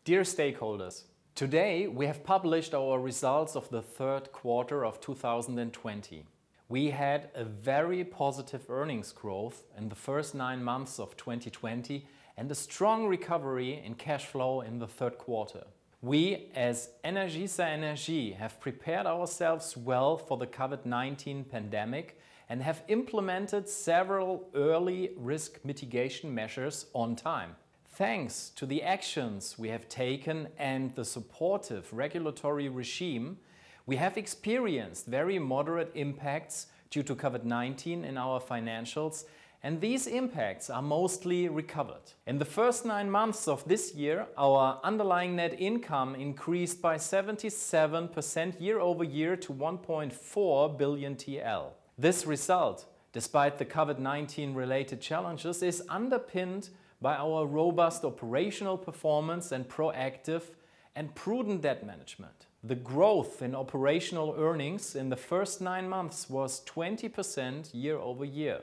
Dear stakeholders, today we have published our results of the third quarter of 2020. We had a very positive earnings growth in the first 9 months of 2020 and a strong recovery in cash flow in the third quarter. We, as Energisa Energie, have prepared ourselves well for the COVID-19 pandemic and have implemented several early risk mitigation measures on time. Thanks to the actions we have taken and the supportive regulatory regime, we have experienced very moderate impacts due to COVID-19 in our financials, and these impacts are mostly recovered. In the first 9 months of this year, our underlying net income increased by 77% year-over-year to 1.4 billion TL. This result, despite the COVID-19 related challenges, is underpinned by our robust operational performance and proactive and prudent debt management. The growth in operational earnings in the first 9 months was 20% year-over-year,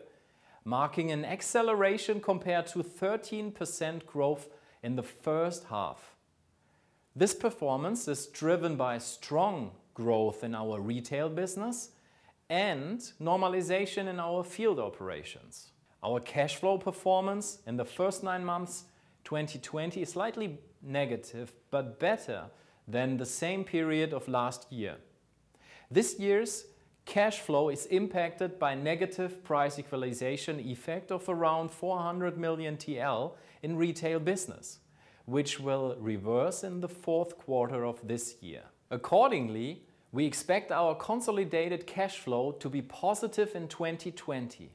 marking an acceleration compared to 13% growth in the first half. This performance is driven by strong growth in our retail business and normalization in our field operations. Our cash flow performance in the first 9 months 2020 is slightly negative, but better than the same period of last year. This year's cash flow is impacted by negative price equalization effect of around 400 million TL in retail business, which will reverse in the fourth quarter of this year. Accordingly, we expect our consolidated cash flow to be positive in 2020,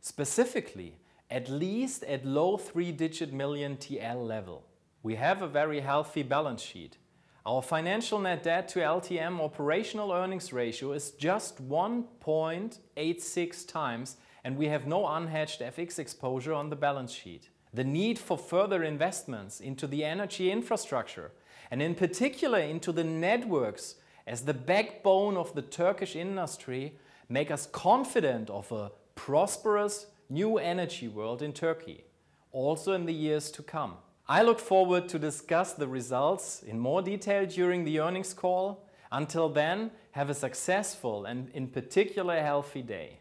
specifically at least at low 3-digit million TL level. We have a very healthy balance sheet. Our financial net debt to LTM operational earnings ratio is just 1.86 times, and we have no unhedged FX exposure on the balance sheet. The need for further investments into the energy infrastructure, and in particular into the networks as the backbone of the Turkish industry, make us confident of a prosperous new energy world in Turkey, also in the years to come. I look forward to discuss the results in more detail during the earnings call. Until then, have a successful and in particular healthy day.